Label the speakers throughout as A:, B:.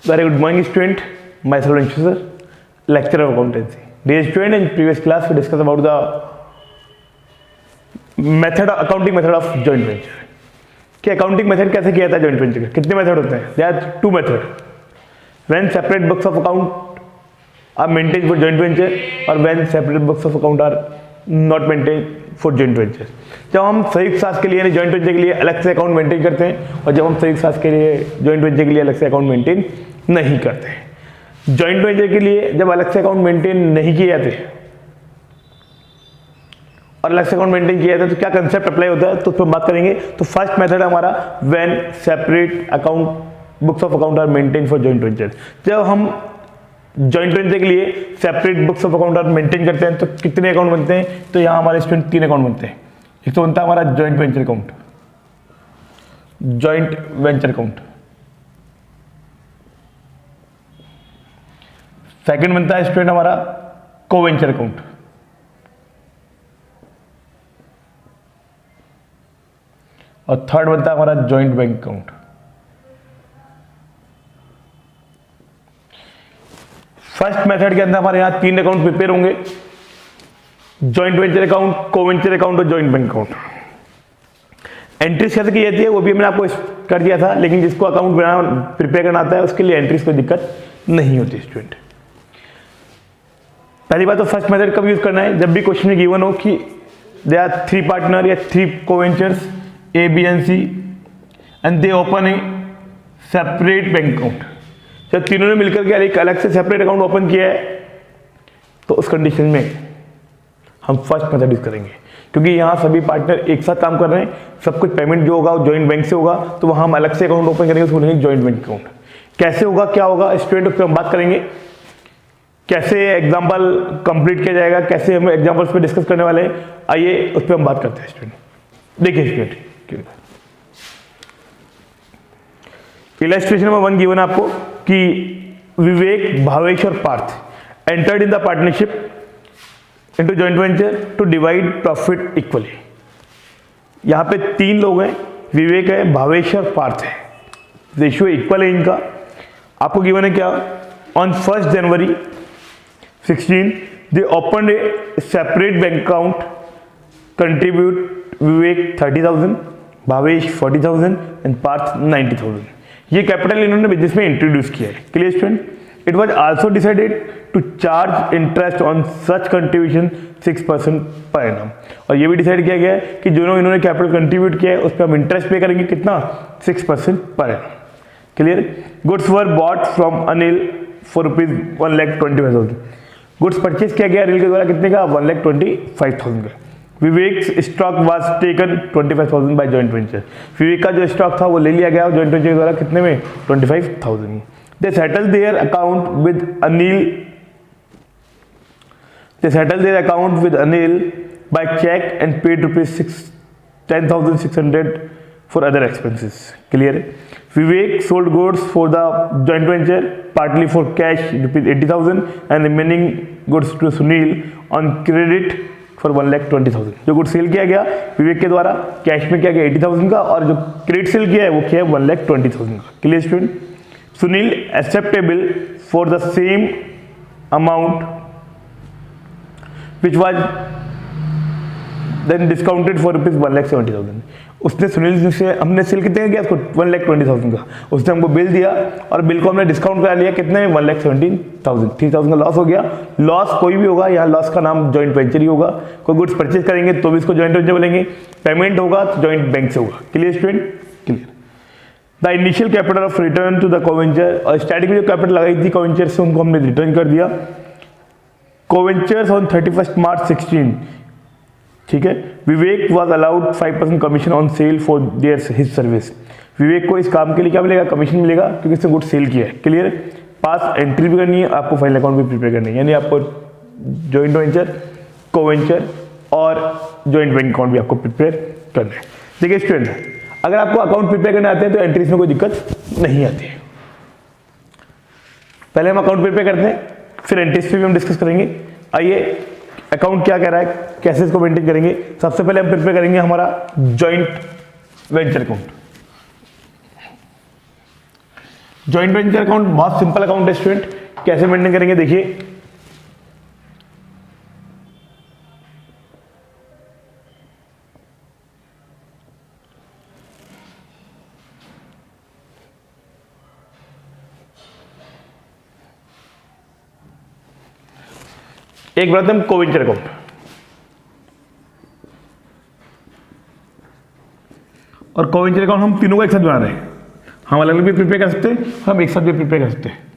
A: Very good morning, student. Myself Anshu sir, lecturer of accountancy. Dear student, in previous class we discussed about the accounting method of joint venture. कि accounting method कैसे किया था joint venture का? कितने method होते हैं? There are two methods. When separate books of account are maintained for joint venture और when separate books of account are not maintained for joint venture. जब हम संयुक्त साख के लिए यानी joint venture के लिए अलग से अकाउंट मेंटेन करते हैं और जब हम संयुक्त साख के लिए joint venture के लिए अलग से अकाउंट मेंटेन नहीं करते हैं। जॉइंट वेंचर के लिए जब अलग से अकाउंट मेंटेन नहीं किए जाते और अलग से अकाउंट मेंटेन किया जाता है तो क्या कंसेप्ट अप्लाई होता है तो उस पर बात करेंगे। तो फर्स्ट मेथड हमारा when separate account books of account are maintain for joint venture. जब हम जॉइंट वेंचर के लिए separate books of account are maintain करते हैं तो कितने अकाउंट बनते हैं? तो यहाँ हमारे स्टूडेंट 3 अकाउंट बनते हैं। एक तो बनता है हमारा joint venture account, joint venture account. Second बनता है स्टूडेंट हमारा कोवेंचर अकाउंट, और थर्ड बनता है हमारा joint bank account. First method के अंदर हमारे यहां 3 अकाउंट प्रिपेयर होंगे, जॉइंट वेंचर अकाउंट, कोवेंचर अकाउंट और जॉइंट बैंक अकाउंट। एंट्रीज कैसे की जाती है वो भी मैंने आपको कर दिया था, लेकिन जिसको अकाउंट प्रिपेयर करना आता है उसके लिए एंट्रीज कोई दिक्कत नहीं होती स्टूडेंट। पहली बात तो फर्स्ट मेथड कब यूज करना है? जब भी क्वेश्चन में गिवन हो कि दे आर 3 पार्टनर या 3 coventures A B and C and they open a separate bank account. जब तीनों ने मिलकर के एक अलग से सेपरेट अकाउंट ओपन किया है तो उस कंडीशन में हम फर्स्ट मेथड यूज करेंगे, क्योंकि यहाँ सभी पार्टनर एक साथ काम कर रहे हैं, सब कुछ पेमेंट जो होगा जॉइंट बैंक से होगा, तो वहाँ हम अलग से अकाउंट ओपन करेंगे, उसको बोलेंगे जॉइंट बैंक अकाउंट। कैसे होगा, क्या होगा स्टूडेंट, उस पर हम बात करेंगे। कैसे एग्जाम्पल कंप्लीट किया जाएगा, कैसे हम एग्जाम्पल्स पे डिस्कस करने वाले हैं, आइए उस पर हम बात करते हैं स्टूडेंट। देखिए स्टूडेंट, इलस्ट्रेशन नंबर 1 गिवन आपको कि विवेक, भावेश और Parth entered in the partnership into joint venture to divide profit equally. यहां पे 3 लोग हैं, विवेक है, भावेश और पार्थ है, रेशियो इक्वल है इनका। आपको गिवन है क्या, on 1 January 16 they opened a separate bank account, contribute Vivek 30,000, Bhavesh 40,000 and Parth 90,000। ये कैपिटल इन्होंने बिजनेस में इंट्रोड्यूस किया है। Clear student? It was also decided to charge interest on such contribution 6% per annum. और ये भी डिसाइड किया गया है कि जो इन्होंने कैपिटल कंट्रीब्यूट किया है उस पर हम इंटरेस्ट पे करेंगे, कितना? 6% पर annum. Clear? Goods were bought from Anil for ₹1,25,000। Goods purchase किया गया अनिल के द्वारा कितने का? 1,25,000 का। Vivek stock was taken 25,000 by joint venture. Vivek का जो स्टॉक था वो ले लिया गया जॉइंट वेंचर के द्वारा, कितने में? 25,000। They settle their account with Anil, they settle their account with Anil by cheque and paid ₹10,600 for other expenses. Clear? Vivek sold goods for the joint venture, partly for cash ₹80,000 and remaining goods to Sunil on credit for 1,20,000। जो good cell किया गया विवेक के द्वारा cash में किया गया 80,000 का, और जो क्रेडिट सेल किया है वो किया है 1,20,000 का। Clear student? Sunil acceptable for the same amount which was then discounted for ₹1,70,000। उसने सुनील से हमने सेल कितने का किया उसको? 1,20,000 का। उसने हमको बिल दिया और बिल को हमने डिस्काउंट करा लिया, कितने में? 1,17,000। 3,000 का लॉस हो गया। लॉस कोई भी होगा, यहाँ लॉस का नाम जॉइंट वेंचर ही होगा। कोई गुड्स परचेज करेंगे तो भी इसको जॉइंट वेंचर बोलेंगे, पेमेंट होगा तो जॉइंट बैंक से होगा। Clear student? Clear. The initial capital of return to the coventure, और स्टार्टिंग में जो कैपिटल लगाई थी कोवेंचर से उनको हमने रिटर्न कर दिया। कोवेंचर्स ऑन 31 मार्च 16, ठीक है। Vivek was allowed 5% commission on sale for their his service. Vivek को इस काम के लिए क्या मिलेगा? कमीशन मिलेगा, क्योंकि इसने गुड सेल किया है। क्लियर? पास एंट्री भी करनी है आपको, फाइनल अकाउंट भी प्रिपेयर करनी है, यानी आपको जॉइंट वेंचर, कोवेंचर और जॉइंट बैंक अकाउंट भी आपको प्रिपेयर करना है। देखिए स्टूडेंट, अगर आपको अकाउंट प्रिपेयर करने आते हैं तो एंट्रीज में कोई दिक्कत नहीं आती है। पहले हम अकाउंट प्रिपेयर करते हैं, फिर एंट्रीज पे भी हम डिस्कस करेंगे। आइए अकाउंट क्या कह रहा है, कैसे इसको मेंटेन करेंगे। सबसे पहले हम प्रिपेयर करेंगे हमारा joint venture account. Joint venture account बहुत सिंपल अकाउंट है स्टूडेंट, कैसे मेंटेन करेंगे देखिए। एक बनाते हैं कोवेंचर अकाउंट, और कोवेंचर अकाउंट हम तीनों को एक साथ बना रहे हैं। हम अलग अलग भी प्रिपेयर कर सकते हैं, हम एक साथ भी प्रिपेयर कर सकते हैं।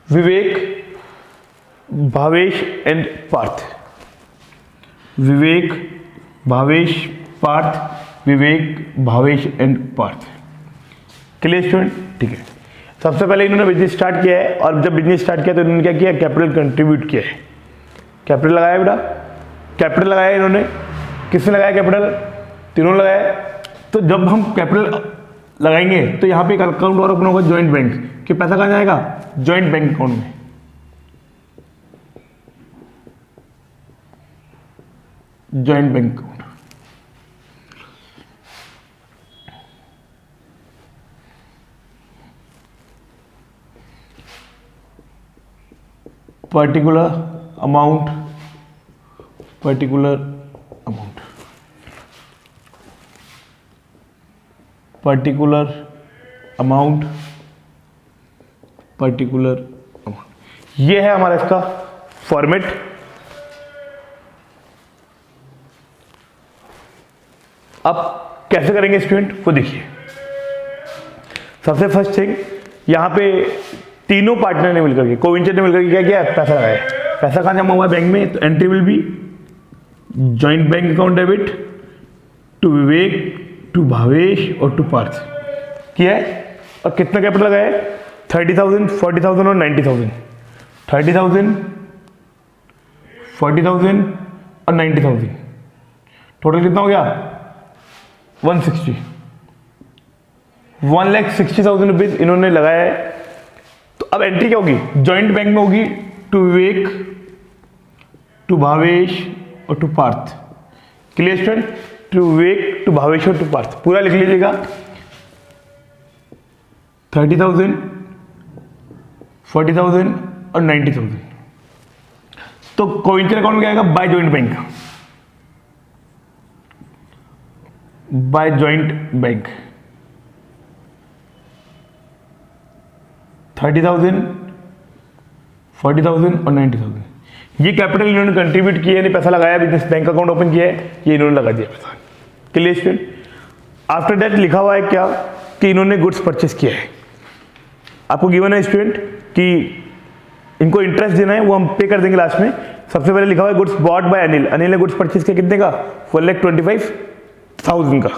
A: Vivek, Bhavesh and Parth. Vivek, Bhavesh, Parth. Vivek, Bhavesh and Parth. Clear student? ठीक है। सबसे पहले इन्होंने बिजनेस स्टार्ट किया है, और जब बिजनेस स्टार्ट किया तो इन्होंने क्या किया, कैपिटल कंट्रीब्यूट किया है। कैपिटल लगाया बेटा, कैपिटल लगाया इन्होंने। किसने लगाया कैपिटल? तीनों लगाया। तो जब हम कैपिटल लगाएंगे तो यहाँ पे एक अकाउंट और ओपन होगा, जॉइंट बैंक। कि पैसा कहाँ जाएगा? जॉइंट बैंक अकाउंट में। Joint bank account. Particular amount, particular amount, particular amount, particular amount. ये है हमारा इसका फॉर्मेट। अब कैसे करेंगे स्टूडेंट, वो देखिए। सबसे फर्स्ट थिंग, यहां पे तीनों पार्टनर ने मिलकर के, कोवेंचर ने मिलकर के क्या किया, पैसा लगाया। पैसा कहाँ जमा हुआ है? बैंक में। तो entry will be joint bank account debit to Vivek, to Bhavesh और टू पार्थ। किया है। और कितना कैपिटल लगाया है? 30,000, 40,000 और 90,000। 30,000, 40,000 और 90,000। टोटल कितना हो गया? 160। 1,60,000 रुपीज इन्होंने लगाया है। तो अब एंट्री क्या होगी? जॉइंट बैंक में होगी टू विवेक, टू भावेश और to Parth. Clear student? To Vivek, to Bhavesh और टू पार्थ। पूरा लिख लीजिएगा। 30,000, 40,000 और 90,000। तो कोवेंचर अकाउंट में क्या आएगा? By joint bank, by joint bank. 30,000, 40,000 और 90,000। ये कैपिटल इन्होंने कंट्रीब्यूट किया, यानी पैसा लगाया, बिजनेस बैंक अकाउंट ओपन किया है, ये इन्होंने लगा दिया पैसा। Clear student? आफ्टर दैट लिखा हुआ है क्या, कि इन्होंने गुड्स परचेस किया है। आपको गिवन है स्टूडेंट कि इनको इंटरेस्ट देना है, वो हम पे कर देंगे लास्ट में। सबसे पहले लिखा हुआ है goods bought by Anil. Anil ने गुड्स परचेस किया कितने का? 1,25,000 का।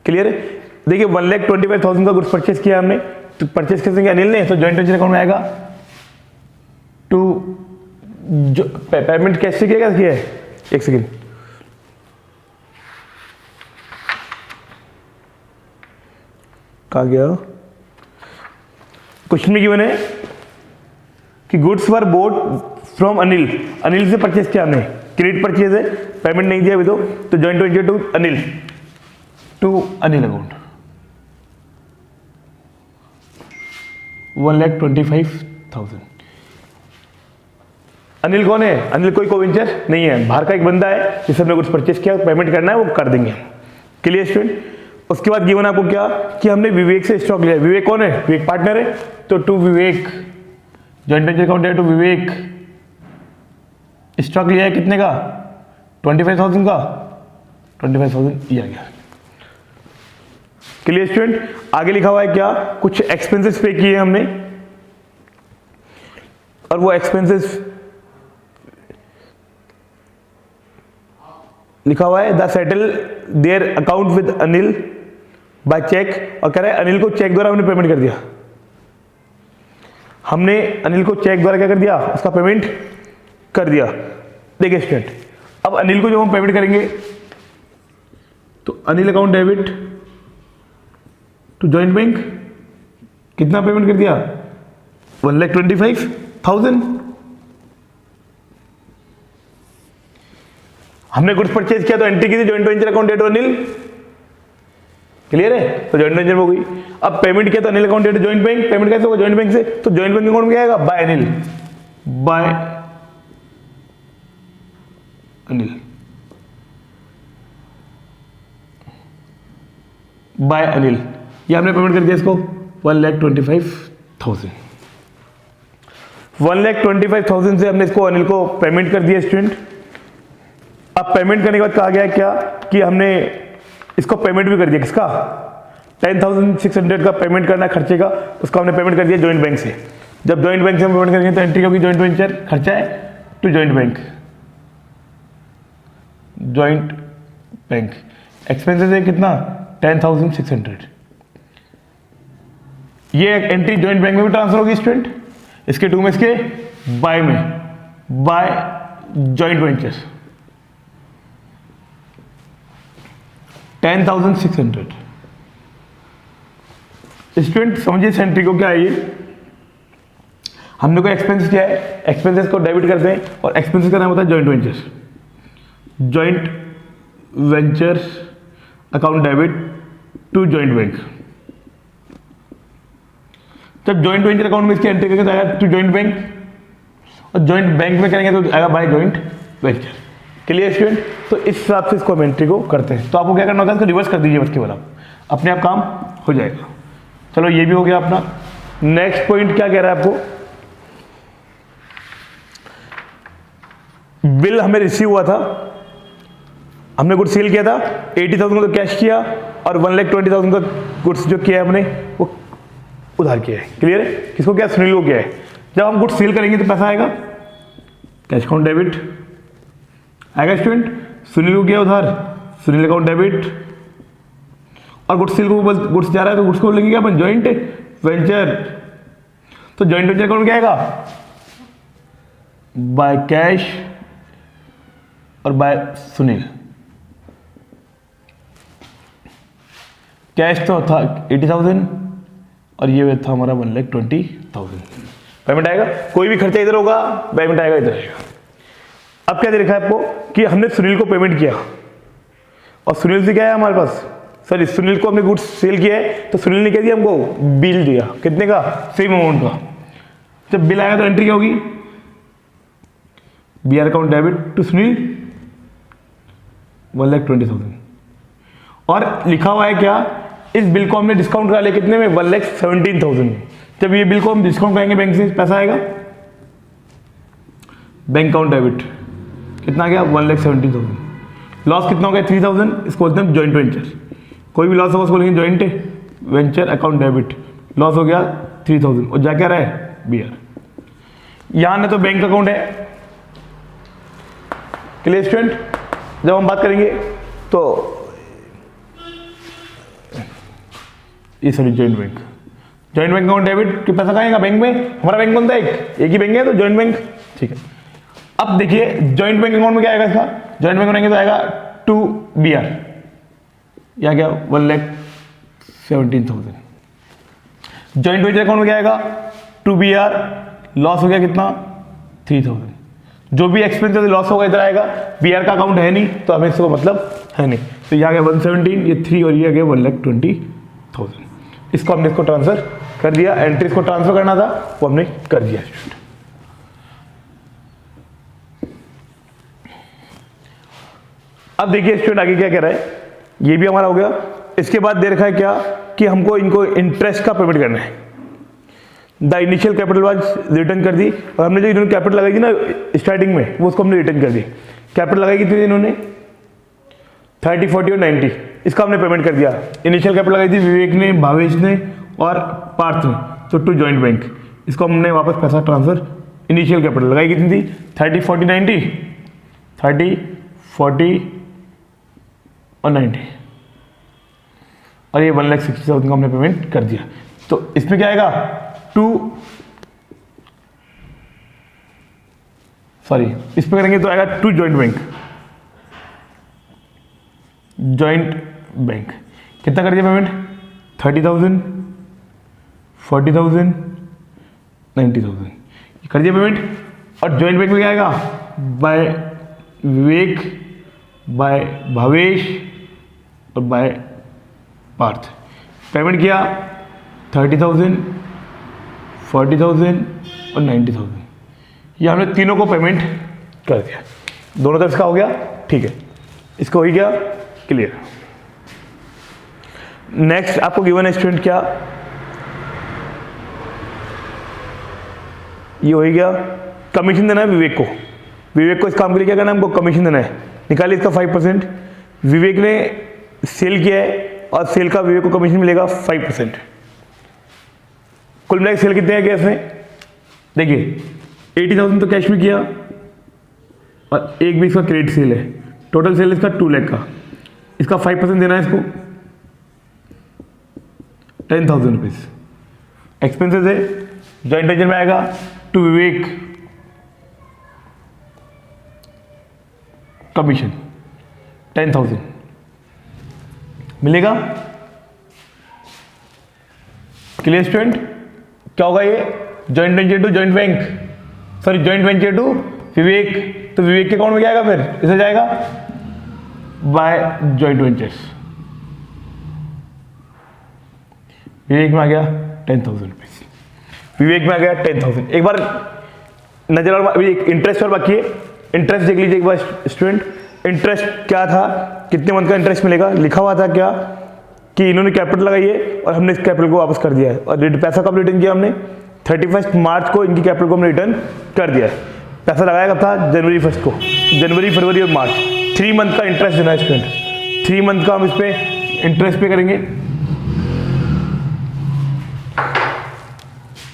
A: क्लियर है? देखिए 1,25,000 का गुड्स परचेस किया हमने, तो परचेस कैसे किया अनिल ने? तो जॉइंट वेंचर अकाउंट में आएगा। टू पेमेंट कैसे किया है? एक सेकेंड, कहाँ गया? क्वेश्चन में गिवन है कि goods were boat from Anil. Anil से परचेस किया हमने, क्रेडिट परचेज है, पेमेंट नहीं दिया अभी तो joint venture to Anil, to Anil account. 1,25,000। Anil कौन है? अनिल कोई कोवेंचर नहीं है, बाहर का एक बंदा है जिससे हमने कुछ परचेस किया, पेमेंट करना है वो कर देंगे हम। Clear student? उसके बाद गिवन आपको क्या, कि हमने विवेक से स्टॉक लिया। विवेक कौन है? विवेक पार्टनर है, तो to Vivek, joint venture account है टू विवेक, स्टॉक लिया है कितने का? 25,000 का। 25,000 ये आ गया। Clear student? आगे लिखा हुआ है क्या, कुछ एक्सपेंसेस पे किए हमने, और वो एक्सपेंसेस लिखा हुआ है the settle their account with Anil by cheque, और कह रहा है अनिल को चेक द्वारा हमने पेमेंट कर दिया। हमने अनिल को चेक द्वारा क्या कर दिया? उसका पेमेंट कर दिया। देखिए स्टूडेंट, अब अनिल को जब हम पेमेंट करेंगे तो Anil account debit to joint bank, कितना पेमेंट कर दिया? 1,25,000। हमने गुड्स परचेज किया तो एंट्री की थी जॉइंट वेंचर अकाउंट डेट अनिल, क्लियर है, तो जॉइंट वेंचर में हो गई। अब पेमेंट किया तो अनिल अकाउंट डेट जॉइंट बैंक, पेमेंट कैसे होगा जॉइंट बैंक से, तो जॉइंट बैंक अकाउंट में क्या आएगा by Anil, by Anil, by Anil, ये हमने पेमेंट कर दिया इसको 1,25,000, 1,25,000 से हमने इसको अनिल को पेमेंट कर दिया स्टूडेंट। अब पेमेंट करने के बाद कहा गया क्या कि हमने इसको पेमेंट भी कर दिया, किसका 10,600 का पेमेंट करना खर्चे का, उसको हमने पेमेंट कर दिया जॉइंट बैंक से। जब जॉइंट बैंक से हम पेमेंट करेंगे तो एंट्री होगी जॉइंट वेंचर खर्चा है to joint bank, joint bank expenses है कितना 10,600, ये एंट्री जॉइंट बैंक में भी ट्रांसफर होगी स्टूडेंट, इसके टू में इसके बाय में, बाय जॉइंट वेंचर 10,600। स्टूडेंट समझिए इस एंट्री को क्या है, ये हमने कोई एक्सपेंस किया है, एक्सपेंसेस को डेबिट करते हैं और एक्सपेंसेस का नाम होता है joint venture, joint venture account debit to joint bank. जब जॉइंट वेंचर अकाउंट में इसकी एंट्री करेंगे तो आएगा टू जॉइंट बैंक, और जॉइंट बैंक में करेंगे तो आएगा by joint venture, clear student. तो इस हिसाब से इसको हम एंट्री को करते हैं। तो आपको क्या करना होगा, इसको रिवर्स कर दीजिए बस केवल, आप अपने आप काम हो जाएगा। चलो ये भी हो गया अपना। नेक्स्ट पॉइंट क्या कह रहा है आपको, बिल हमें रिसीव हुआ था, हमने गुड्स सेल किया था, 80,000 का तो कैश किया और 1,20,000 का गुड्स जो किया है हमने वो उधार किया है, क्लियर है। किसको क्या, सुनील को किया है। जब हम गुड्स सेल करेंगे तो पैसा आएगा कैश अकाउंट डेबिट आएगा स्टूडेंट, सुनील को किया उधार, सुनील अकाउंट डेबिट, और गुड्स सेल को गुड्स जा रहा है तो गुड्स को लेंगे क्या अपन जॉइंट वेंचर, तो जॉइंट वेंचर अकाउंट क्या आएगा बाय कैश और बाय सुनील। कैश तो था 80,000 और ये था हमारा 1,20,000, पेमेंट आएगा, कोई भी खर्चा इधर होगा पेमेंट आएगा इधर आएगा। अब क्या दे रखा है आपको कि हमने सुनील को पेमेंट किया और सुनील से क्या है हमारे पास, सॉरी सुनील को हमने गुड्स सेल किया है तो सुनील ने क्या दिया हमको बिल दिया, कितने का सेम अमाउंट का। जब बिल आएगा तो एंट्री क्या होगी BR account debit to Sunil 1,20,000, और लिखा हुआ है क्या इस बिल को हमने डिस्काउंट करा लिया कितने में 1,17,000। जब ये बिल को हम डिस्काउंट करेंगे बैंक से पैसा आएगा बैंक अकाउंट डेबिट कितना आ गया 1,17,000, लॉस कितना हो गया 3,000, इसको बोलते हैं जॉइंट वेंचर। कोई भी लॉस होगा उसको लेंगे joint venture account debit, loss हो गया 3,000 और जा क्या रहा है बीआर। यहां ना तो बैंक अकाउंट है, क्लियर स्टूडेंट। जब हम बात करेंगे तो ये sorry joint bank, joint bank account debit कि पैसा कहाँ आएगा बैंक में, हमारा बैंक कौन था एक ही बैंक है तो जॉइंट बैंक, ठीक है। अब देखिए जॉइंट बैंक अकाउंट में क्या आएगा इसका, जॉइंट बैंक में तो आएगा टू बीआर, या क्या 1,17,000। जॉइंट वेंचर अकाउंट में क्या आएगा टू बीआर, लॉस हो गया कितना 3,000। जो भी एक्सपेंस लॉस होगा इधर आएगा, बीआर का अकाउंट है नहीं तो हमें इसको मतलब है नहीं, तो ये आ गया 117, ये 3 और ये आ गया 1,20,000। इसको हमने इसको ट्रांसफर कर दिया, एंट्रीज को ट्रांसफर करना था वो हमने कर दिया। अब देखिए स्टूडेंट आगे क्या कह रहा है, ये भी हमारा हो गया। इसके बाद दे रखा है क्या कि हमको इनको इंटरेस्ट का पेमेंट करना है। The initial capital was written कर दी, और हमने जो इन्होंने कैपिटल लगाई थी ना स्टार्टिंग में वो उसको हमने रिटर्न कर दी। कैपिटल लगाई थी इन्होंने 30, 40 और 90, इसका हमने पेमेंट कर दिया। इनिशियल कैपिटल लगाई थी विवेक ने, भावेश ने और पार्थ ने, तो टू जॉइंट बैंक, इसको हमने वापस पैसा ट्रांसफर, इनिशियल कैपिटल लगाई कितनी थी 30, 40, 90, 30, 40 और 90, और ये 1,60,000 का हमने पेमेंट कर दिया। तो इसमें क्या आएगा इस पे करेंगे तो आएगा to joint bank, joint bank कितना कर दिया पेमेंट 30,000, 40,000, 90,000 कर दिया पेमेंट। और जॉइंट बैंक में क्या आएगा बाय विवेक बाय भावेश और बाय पार्थ। पेमेंट किया 30,000, 40,000 और 90,000। ये हमने तीनों को पेमेंट कर दिया, दोनों तरफ का हो गया। ठीक है, इसको हो गया क्लियर। नेक्स्ट आपको गिवन स्टूडेंट क्या, ये हो गया कमीशन देना है विवेक को। विवेक को इस काम के लिए क्या करना है, हमको कमीशन देना है। निकालिए इसका 5%। विवेक ने सेल किया है और सेल का विवेक को कमीशन मिलेगा 5%। कुल मिलाकर सेल कितने हैं क्या इसमें, देखिए 80,000 तो कैश में किया और एक भी इसका क्रेडिट सेल है। टोटल सेल इसका 2 लाख का, इसका 5% देना है इसको 10,000 रुपीज। एक्सपेंसेस है, जॉइंट वेंचर में आएगा टू विवेक कमीशन 10,000 मिलेगा। क्लियर स्टूडेंट, क्या होगा ये, joint venture to joint bank, sorry joint venture to Vivek, तो विवेक के अकाउंट में क्या आएगा, फिर इसे जाएगा बाय जॉइंट वेंचर्स। विवेक में आ गया 10,000 रुपीज, विवेक में आ गया 10,000। एक बार नजर और अभी एक इंटरेस्ट और बाकी है, इंटरेस्ट देख लीजिए एक बार स्टूडेंट। इंटरेस्ट क्या था, कितने मंथ का इंटरेस्ट मिलेगा, लिखा हुआ था क्या कि इन्होंने कैपिटल लगाई है और हमने इस कैपिटल को वापस कर दिया है। और पैसा कब रिटर्न किया हमने, 31 मार्च को इनकी कैपिटल को हमने रिटर्न कर दिया है। पैसा लगाया कब था, जनवरी 1 को। जनवरी, फरवरी और मार्च 3 मंथ का इंटरेस्ट देना है स्टूडेंट। 3 मंथ का हम इस पे इंटरेस्ट पे करेंगे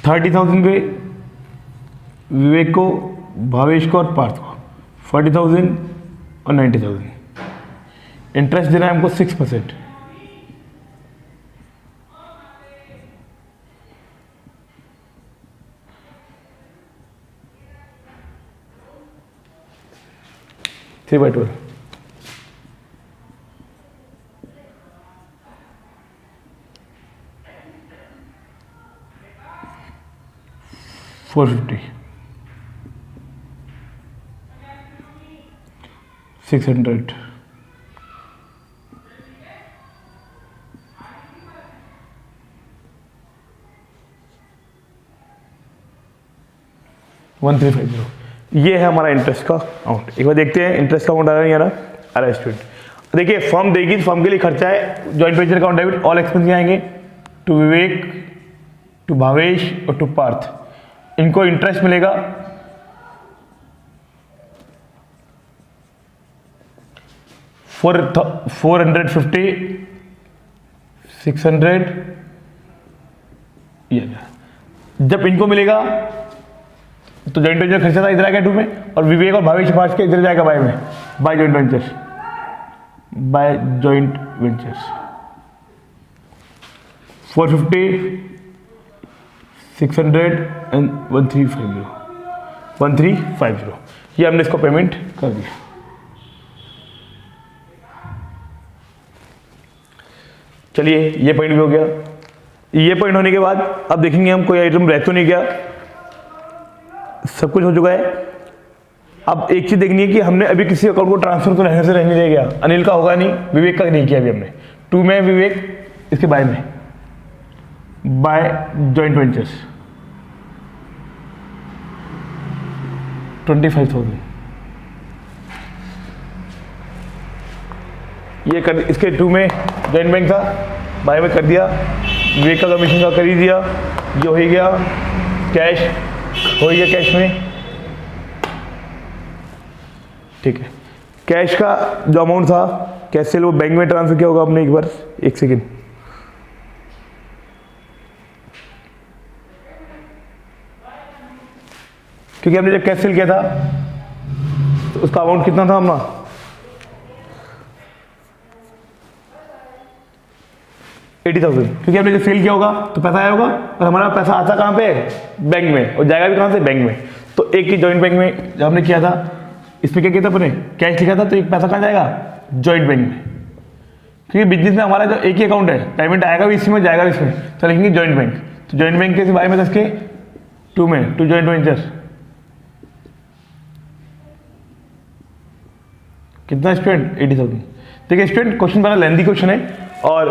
A: 30,000 पे विवेक को, भावेश को और पार्थ को, 40,000 और 90,000। इंटरेस्ट देना है हमको 6%। Three by 12 450 600 1350। ये है हमारा इंटरेस्ट का अमाउंट। एक बार देखते हैं इंटरेस्ट का अमाउंट आ रहा है नहीं आ रहा, आ रहा है स्टूडेंट। देखिए फर्म देगी, फर्म के लिए खर्चा है, joint venture account debit, all expense आएंगे टू विवेक, टू भावेश और टू पार्थ। इनको इंटरेस्ट मिलेगा 450, 600। ये जब इनको मिलेगा तो जॉइंट वेंचर खर्चा था इधर आएगा 2 में, और विवेक और भावेश पार्ट के इधर जाएगा बाय में, by joint ventures, by joint ventures. 450, 600 and 1350, 1350। ये हमने इसको पेमेंट कर दिया। चलिए ये पॉइंट भी हो गया। ये पॉइंट होने के बाद अब देखेंगे हम कोई आइटम रह तो नहीं गया, सब कुछ हो चुका है। अब एक चीज देखनी है कि हमने अभी किसी अकाउंट को ट्रांसफर तो रहने से रहने नहीं गया। अनिल का होगा नहीं, विवेक का नहीं किया अभी हमने। 2 में विवेक, इसके बाय में, बाय जॉइंट वेंचर्स 25,000। ये कर, इसके 2 में जॉइंट बैंक था, बाय में कर दिया, विवेक का कमीशन का कर ही दिया। ये हो ही गया कैश, हो गया कैश में। ठीक है, कैश का जो अमाउंट था कैश से वो बैंक में ट्रांसफर किया होगा हमने। एक बार एक सेकेंड, क्योंकि हमने जब कैश सेल किया था तो उसका अमाउंट कितना था हमारा, 80,000। क्योंकि हमने जब सेल किया होगा तो पैसा आया होगा, और हमारा पैसा आता कहाँ पे, बैंक में, और जाएगा भी कहाँ से, बैंक में। तो एक ही जॉइंट बैंक में जब हमने किया था, इसमें क्या किया था अपने, कैश लिखा था, तो एक पैसा कहाँ जाएगा, जॉइंट बैंक में। क्योंकि बिजनेस में हमारा जो एक ही अकाउंट है, पेमेंट आएगा भी इसमें, जाएगा भी इसमें, तो लिखेंगे जॉइंट बैंक। तो जॉइंट बैंक के बारे में दस के 2 में, टू जॉइंट वेंचर, कितना स्टूडेंट 80,000। देखिए स्टूडेंट क्वेश्चन बड़ा लेंथी क्वेश्चन है और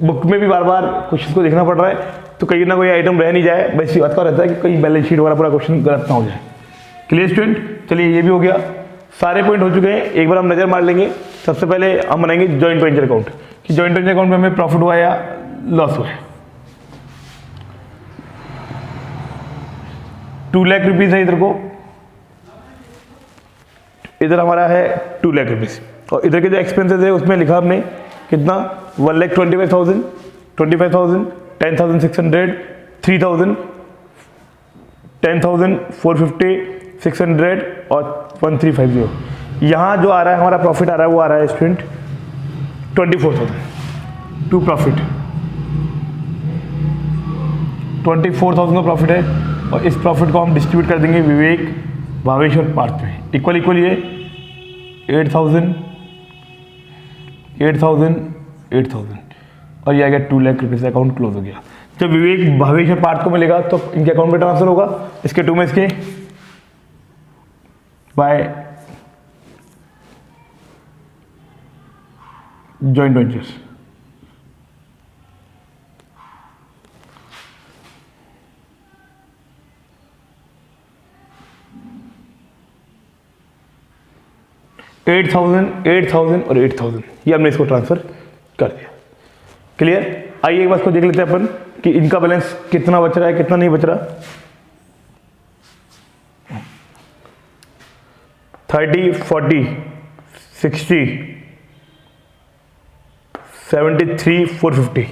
A: बुक में भी बार बार क्वेश्चन को देखना पड़ रहा है, तो कहीं ना कोई आइटम रह नहीं जाए, बस बात का रहता है कि कहीं बैलेंस शीट वाला पूरा क्वेश्चन गलत ना हो जाए। क्लियर स्टूडेंट, चलिए ये भी हो गया, सारे पॉइंट हो चुके हैं। एक बार हम नजर मार लेंगे। सबसे पहले हम बनाएंगे जॉइंट वेंचर अकाउंट कि जॉइंट वेंचर अकाउंट में हमें प्रॉफिट हुआ या लॉस हुआ है। 2 लाख रुपीज है इधर को, इधर हमारा है 2 लाख रुपीज, और इधर के जो एक्सपेंसेस है उसमें लिखा हमने कितना 1,25,000, 25,000, 10,600, 3,000, 10,000, 450, 600 और 1,350। यहाँ जो आ रहा है हमारा प्रॉफिट आ रहा है वो आ रहा है स्टूडेंट 24,000 टू प्रॉफिट, 24,000 का प्रॉफिट है, और इस प्रॉफिट को हम डिस्ट्रीब्यूट कर देंगे विवेक, भावेश और पार्थ में इक्वल इक्वल। ये 8,000, 8,000, 8,000 और ये आ गया 2 लाख रुपये से अकाउंट क्लोज हो गया। जब विवेक, भावेश और पार्थ को मिलेगा तो इनके अकाउंट में ट्रांसफर होगा, इसके 2 में इसके बाय जॉइंट वेंचर्स। $8,000 और 8,000 ये हमने इसको ट्रांसफर कर दिया। क्लियर। आइए एक बार इसको देख लेते हैं अपन कि इनका बैलेंस कितना बच रहा है कितना नहीं बच रहा। 30, 40, 60, 73, 450,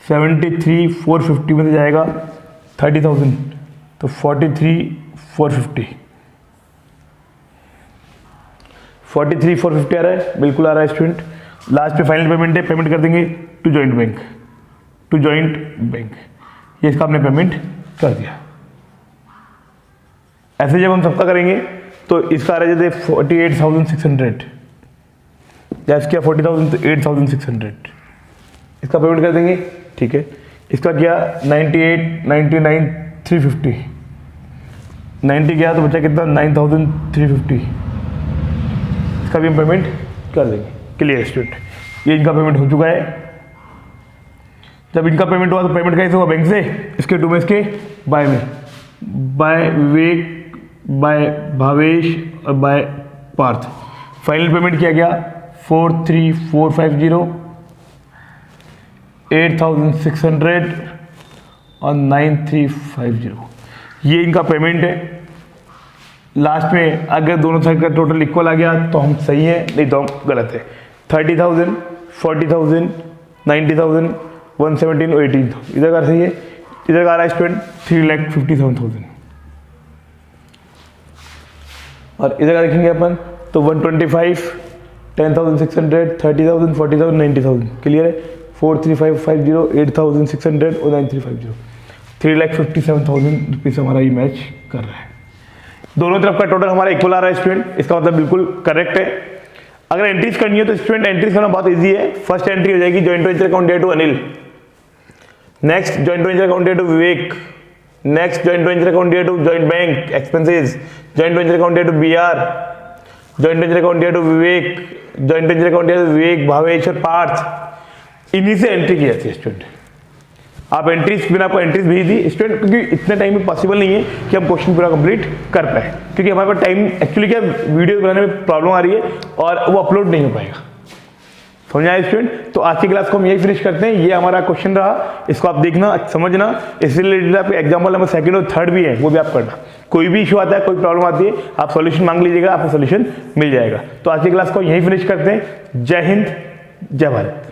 A: 73, 450 में से जाएगा 30,000 तो 43, 450, 43, 450 आ रहा है, बिल्कुल आ रहा है स्टूडेंट। लास्ट पे फाइनल पेमेंट है, पेमेंट कर देंगे to joint bank, to joint bank, ये इसका हमने पेमेंट कर दिया। ऐसे जब हम सबका करेंगे तो इसका आ रहा है जैसे 48,600, या इसका 40,000 तो 8,600, इसका पेमेंट कर देंगे। ठीक है, इसका क्या 98, 99, 350, 90 गया तो बचा कितना 9,350, इसका भी हम पेमेंट कर देंगे। क्लियर स्टूडेंट, ये इनका पेमेंट हो चुका है। जब इनका पेमेंट हुआ तो पेमेंट कैसे हुआ बैंक से, इसके 2 में इसके बाय में, बाय विवेक, बाय भावेश और बाय पार्थ। फाइनल पेमेंट किया गया 43,450, 8,600 और 9,350, ये इनका पेमेंट है। लास्ट में अगर दोनों साइड का टोटल इक्वल आ गया तो हम सही है, नहीं तो हम गलत है। 30,000, 40,000, 90,000, 117 और 18,000 इधर का सही है। इधर का आ रहा है स्टूडेंट 3,57,000, और इधर का देखेंगे अपन तो 125, 10,600, 30,000, 40,000, 90,000। क्लियर है। 43550, 8,600 और 9,350, 3,57,000 रुपीज़ हमारा ये मैच कर रहा है। दोनों तरफ का टोटल हमारा इक्वल आ रहा है स्टूडेंट, इसका मतलब बिल्कुल करेक्ट है। अगर एंट्रीज करनी है तो स्टूडेंट एंट्रीज करना बहुत इजी है। फर्स्ट एंट्री हो जाएगी joint venture account date to Anil, next joint venture account date to Vivek, next joint venture account date to joint bank expenses, joint venture account date to B R, joint venture account date to Vivek, joint venture account date to विवेक, भावेश और पार्थ। इन्हीं से entry की जाती है student. आप entries, मैंने आपको entries भेज दी स्टूडेंट, क्योंकि इतने टाइम में पॉसिबल नहीं है कि हम क्वेश्चन पूरा कंप्लीट कर पाए, क्योंकि हमारे पास टाइम एक्चुअली क्या वीडियो बनाने में प्रॉब्लम आ रही है और वो अपलोड नहीं हो पाएगा। समझ आए स्टूडेंट। तो आज की क्लास को हम यही फिनिश करते हैं। ये हमारा क्वेश्चन रहा, इसको आप देखना, समझना। इससे रिलेटेड आपके एग्जाम्पल नंबर 2 और 3 भी है, वो भी आप करना। कोई भी इशू आता है, कोई प्रॉब्लम आती है, आप सॉल्यूशन मांग लीजिएगा, आपको सॉल्यूशन मिल जाएगा। तो आज की क्लास को यही फिनिश करते हैं। जय हिंद, जय भारत।